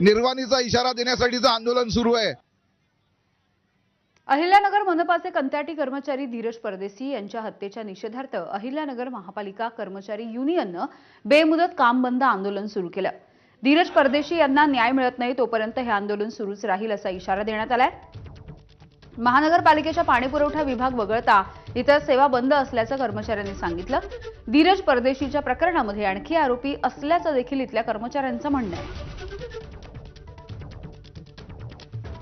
निर्वाणीचा इशारा देण्यासाठीचं आंदोलन सुरू आहे। अहिल्यानगर मनपाचे कंत्राटी कर्मचारी धीरज परदेशी यांच्या हत्येच्या निषेधार्थ अहिल्यानगर महापालिका कर्मचारी युनियननं बेमुदत काम बंद आंदोलन सुरू केलं। धीरज परदेशी यांना न्याय मिळत नाही तोपर्यंत हे आंदोलन सुरूच राहील असा इशारा देण्यात आलाय। महानगरपालिकेच्या पाणीपुरवठा विभाग वगळता इतर सेवा बंद असल्याचं कर्मचाऱ्यांनी सांगितलं। धीरज परदेशीच्या प्रकरणामध्ये आणखी आरोपी असल्याचं देखील इथल्या कर्मचाऱ्यांचं म्हणणं आहे।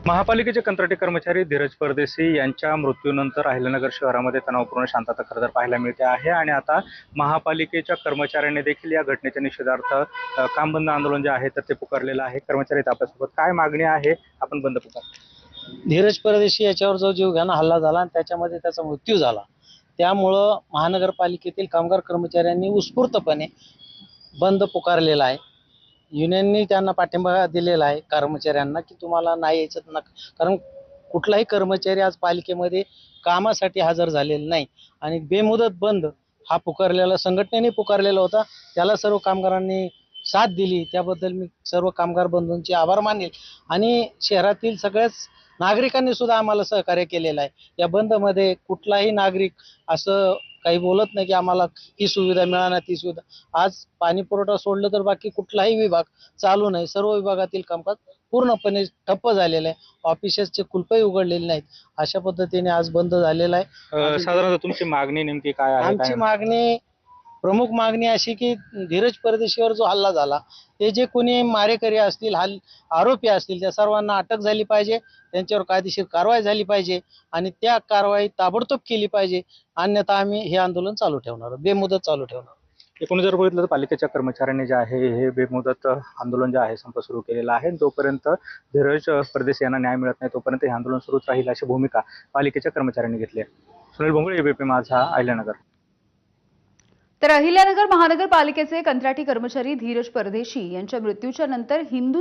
महापालिकेचे कंत्राटी कर्मचारी धीरज परदेशी यांच्या मृत्यूनंतर अहिल्यानगर शहरामध्ये तणावपूर्ण शांतता खरं तर पाहायला मिळते आहे आणि आता महापालिकेच्या कर्मचाऱ्यांनी देखील या घटनेच्या निषेधार्थ काम बंद आंदोलन जे आहे तर ते पुकारलेलं आहे। कर्मचारी आपल्यासोबत काय मागणी आहे आपण बंद पुकार। धीरज परदेशी याच्यावर जो जीवघेणा हल्ला झाला आणि त्याच्यामध्ये त्याचा मृत्यू झाला, त्यामुळं महानगरपालिकेतील कामगार कर्मचाऱ्यांनी उत्स्फूर्तपणे बंद पुकारलेला आहे। युनियननी त्यांना पाठिंबा दिलेला आहे कर्मचाऱ्यांना की तुम्हाला नाही यायचं नका, कारण कुठलाही कर्मचारी आज पालिकेमध्ये कामासाठी हजर झालेला नाही आणि बेमुदत बंद हा पुकारलेला संघटनेने पुकारलेला होता, त्याला सर्व कामगारांनी साथ दिली, त्याबद्दल मी सर्व कामगार बंधूंचे आभार मानेल आणि शहरातील सगळ्याच नागरिकांनी सुद्धा आम्हाला सहकार्य केलेलं आहे। या बंदमध्ये कुठलाही नागरिक असं काही बोलत नाही की आम्हाला ही सुविधा मिळाली ती सुविधा। आज पाणी पुरवठा सोडलं तर बाकी कुठलाही विभाग चालू नाही, सर्व विभागातील कामकाज पूर्णपणे ठप्प झालेलं आहे, ऑफिसेसचे कुलपही उघडलेले नाहीत, अशा पद्धतीने आज बंद झालेला आहे। साधारणतः तुमची मागणी नेमकी काय आहे? आमची मागणी प्रमुख मागणी अशी की धीरज परदेशीवर जो हल्ला झाला ते जे कोणी मारेकरी असतील आरोपी असतील त्या सर्वांना अटक झाली पाहिजे, त्यांच्यावर कायदेशीर कारवाई झाली पाहिजे आणि त्या कारवाई ताबडतोब केली पाहिजे, अन्यथा आम्ही हे आंदोलन चालू ठेवणार, बेमुदत चालू ठेवणार। एकूण जर बघितलं तर पालिकेच्या कर्मचाऱ्यांनी जे आहे हे बेमुदत आंदोलन जे आहे संप सुरू केलेला आहे। जोपर्यंत धीरज परदेशी यांना न्याय मिळत नाही तोपर्यंत हे आंदोलन सुरूच राहील अशी भूमिका पालिकेच्या कर्मचाऱ्यांनी घेतली आहे। सुनील भोंगळे, एबीपी माझा, अहिल्यानगर। तर अहिल्यानगर महानगरपालिकेचे कंत्राटी कर्मचारी धीरज परदेशी यांच्या मृत्यूच्या नंतर हिंदू